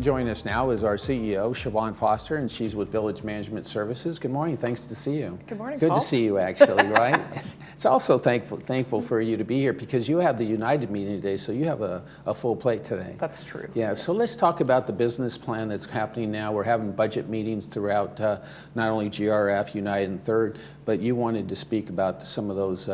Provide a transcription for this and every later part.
Joining us now is our CEO, Siobhan Foster, and she's with Village Management Services. Good morning. Thanks to see you. Good morning, Good Paul. to see you, actually, right? It's also thankful for you to be here because you have the United meeting today, so you have a full plate today. That's true. Yeah, yes. So let's talk about the business plan that's happening now. We're having budget meetings throughout not only GRF, United, and Third, but you wanted to speak about some of those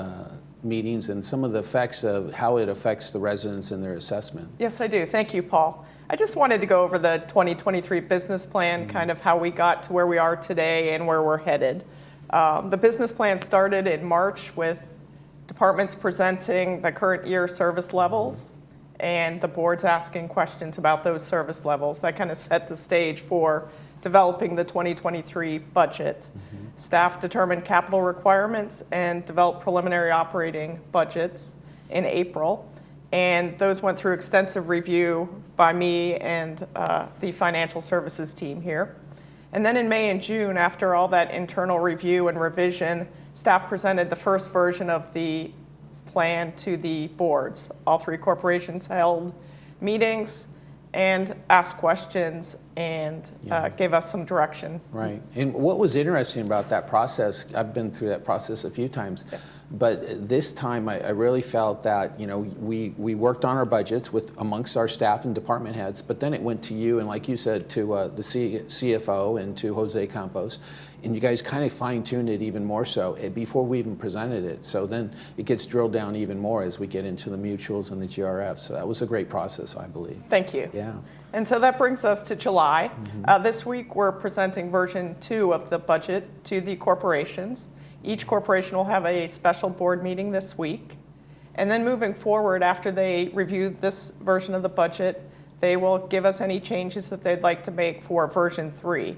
meetings and some of the effects of how it affects the residents and their assessment. Yes, I do. Thank you, Paul. I just wanted to go over the 2023 business plan, kind of how we got to where we are today and where we're headed. The business plan started in March with departments presenting the current year service levels and the boards asking questions about those service levels. That kind of set the stage for developing the 2023 budget. Staff determined capital requirements and developed preliminary operating budgets in April. And those went through extensive review by me and the financial services team here. And then in May and June, after all that internal review and revision, staff presented the first version of the plan to the boards. All three corporations held meetings and asked questions and gave us some direction. Right. And what was interesting about that process, I've been through that process a few times, Yes. but this time I really felt that, we worked on our budgets amongst our staff and department heads, but then it went to you and, like you said, to the CFO and to Jose Campos, and you guys kind of fine-tuned it even more so before we even presented it. So then it gets drilled down even more as we get into the mutuals and the GRF. So that was a great process, I believe. Thank you. Yeah. And so that brings us to July. This week we're presenting version 2 of the budget to the corporations. Each corporation will have a special board meeting this week. And then moving forward, after they review this version of the budget, they will give us any changes that they'd like to make for version 3.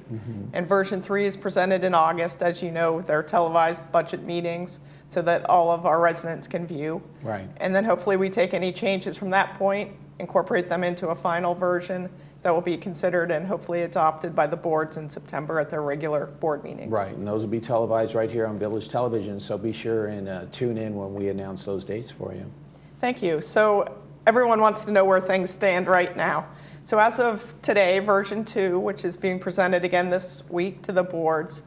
And version 3 is presented in August. As you know, they're televised budget meetings so that all of our residents can view. Right. And then hopefully we take any changes from that point, incorporate them into a final version that will be considered and hopefully adopted by the boards in September at their regular board meetings. Right, and those will be televised right here on Village Television, so be sure and tune in when we announce those dates for you. Thank you. So everyone wants to know where things stand right now. So as of today, version 2, which is being presented again this week to the boards,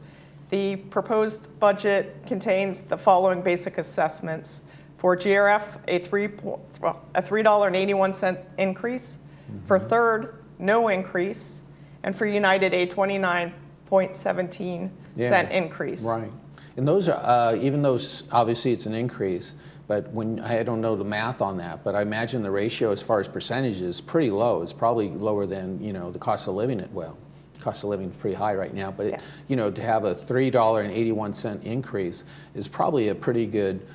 the proposed budget contains the following basic assessments. For GRF, a $3.81 increase. For Third, no increase. And for United, a 29.17 cent increase. Right. And those are, even though obviously it's an increase, but I don't know the math on that, but I imagine the ratio as far as percentage is pretty low. It's probably lower than, the cost of living cost of living is pretty high right now, but Yes. To have a $3.81 increase is probably a pretty good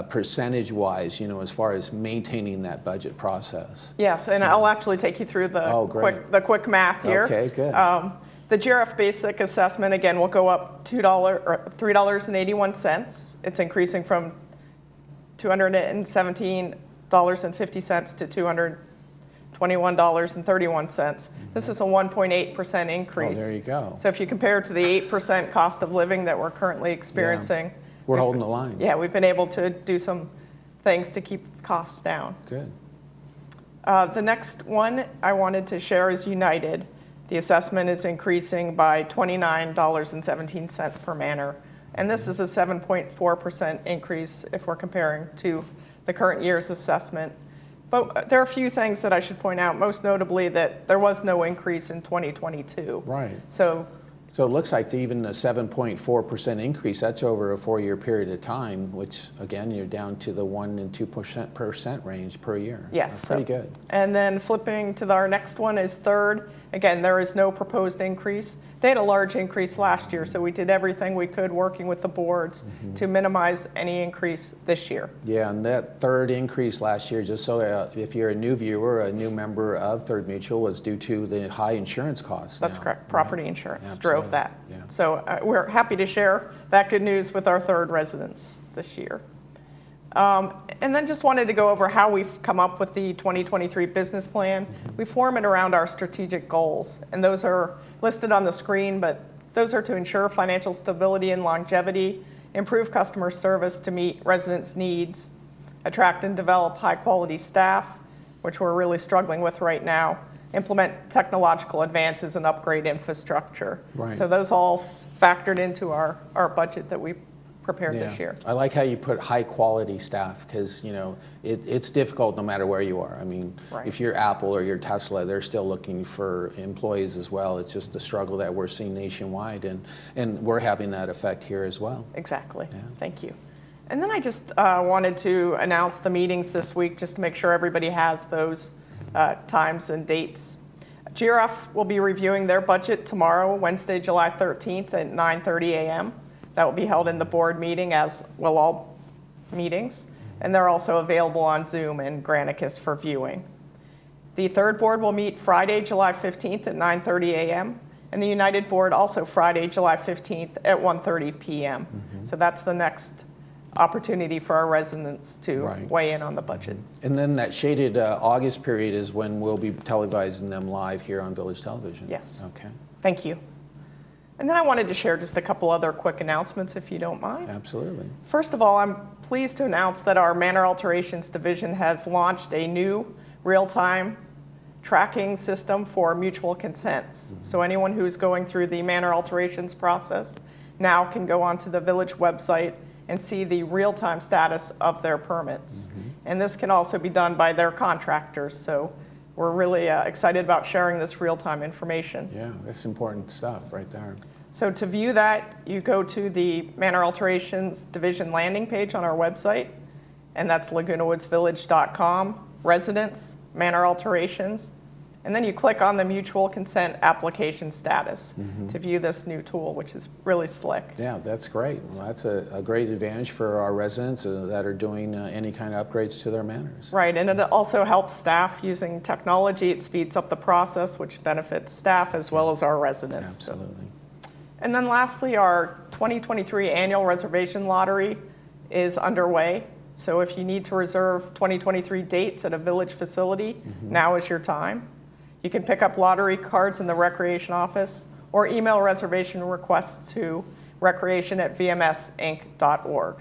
percentage-wise, as far as maintaining that budget process. Yes, and I'll actually take you through the quick math here. Okay, good. The GRF basic assessment, again, will go up $3.81. It's increasing from $217.50 to $221.31. This is a 1.8% increase. Oh, there you go. So if you compare it to the 8% cost of living that we're currently experiencing, we're holding the line. Yeah, we've been able to do some things to keep costs down. Good. The next one I wanted to share is United. The assessment is increasing by $29.17 per Manor. And this is a 7.4% increase if we're comparing to the current year's assessment. But there are a few things that I should point out, most notably that there was no increase in 2022. Right. So it looks like even the 7.4% increase, that's over a 4-year period of time, which again, you're down to the 1% and 2% range per year. Yes. That's pretty good. And then flipping to our next one is Third. Again, there is no proposed increase. They had a large increase last year, so we did everything we could working with the boards to minimize any increase this year. Yeah, and that Third increase last year, just so if you're a new viewer, a new member of Third Mutual, was due to the high insurance costs. That's correct. Property insurance drove that. Yeah. So we're happy to share that good news with our Third residents this year. And then just wanted to go over how we've come up with the 2023 business plan. We form it around our strategic goals, and those are listed on the screen, but those are to ensure financial stability and longevity, improve customer service to meet residents' needs, attract and develop high-quality staff, which we're really struggling with right now, implement technological advances and upgrade infrastructure. Right. So those all factored into our budget that we prepared this year. I like how you put high quality staff, because it's difficult no matter where you are. I mean, Right. if you're Apple or you're Tesla, they're still looking for employees as well. It's just the struggle that we're seeing nationwide, and we're having that effect here as well. Exactly. Yeah. Thank you. And then I just wanted to announce the meetings this week, just to make sure everybody has those times and dates. GRF will be reviewing their budget tomorrow, Wednesday, July 13th at 9:30 a.m. That will be held in the board meeting, as will all meetings. And they're also available on Zoom and Granicus for viewing. The third board will meet Friday, July 15th at 9:30 a.m. And the United Board also Friday, July 15th at 1:30 p.m. So that's the next opportunity for our residents to Right. weigh in on the budget. And then that shaded August period is when we'll be televising them live here on Village Television. Yes. Okay. Thank you. And then I wanted to share just a couple other quick announcements, if you don't mind. Absolutely. First of all, I'm pleased to announce that our Manor Alterations division has launched a new real-time tracking system for mutual consents. So anyone who's going through the Manor Alterations process now can go onto the village website and see the real-time status of their permits. And this can also be done by their contractors. So we're really excited about sharing this real-time information. Yeah, that's important stuff right there. So to view that, you go to the Manor Alterations Division landing page on our website, and that's lagunawoodsvillage.com, residents, Manor Alterations, and then you click on the mutual consent application status to view this new tool, which is really slick. Yeah, that's great. Well, that's a great advantage for our residents that are doing any kind of upgrades to their manors. Right, and it also helps staff using technology. It speeds up the process, which benefits staff as well as our residents. Absolutely. And then lastly, our 2023 annual reservation lottery is underway. So if you need to reserve 2023 dates at a village facility, now is your time. You can pick up lottery cards in the recreation office or email reservation requests to recreation@vmsinc.org.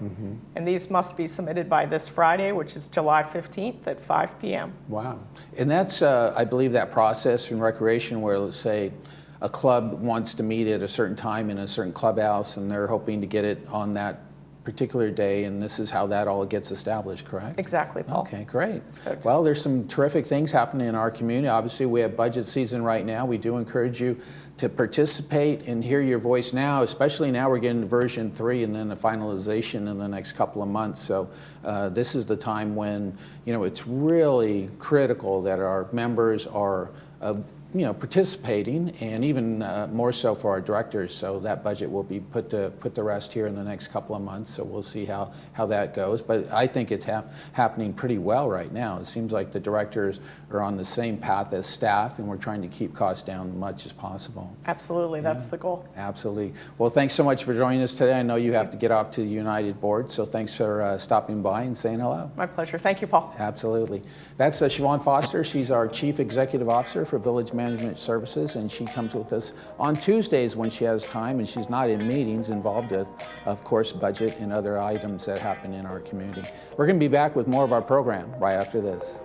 And these must be submitted by this Friday, which is July 15th at 5 p.m. Wow. And that's, I believe, that process in recreation where, let's say, a club wants to meet at a certain time in a certain clubhouse, and they're hoping to get it on that particular day, and this is how that all gets established, correct? Exactly, Paul. Okay, great. So Well, there's some terrific things happening in our community. Obviously, we have budget season right now. We do encourage you to participate and hear your voice now, especially now we're getting to version 3 and then the finalization in the next couple of months. So this is the time when, it's really critical that our members are participating, and even more so for our directors. So that budget will be put to rest here in the next couple of months. So we'll see how that goes. But I think it's happening pretty well right now. It seems like the directors are on the same path as staff, and we're trying to keep costs down as much as possible. Absolutely, that's the goal. Absolutely. Well, thanks so much for joining us today. I know you have to get off to the United Board, so thanks for stopping by and saying hello. My pleasure. Thank you, Paul. Absolutely. That's Siobhan Foster. She's our Chief Executive Officer for Village Management Services, and she comes with us on Tuesdays when she has time, and she's not in meetings involved with, of course, budget and other items that happen in our community. We're going to be back with more of our program right after this.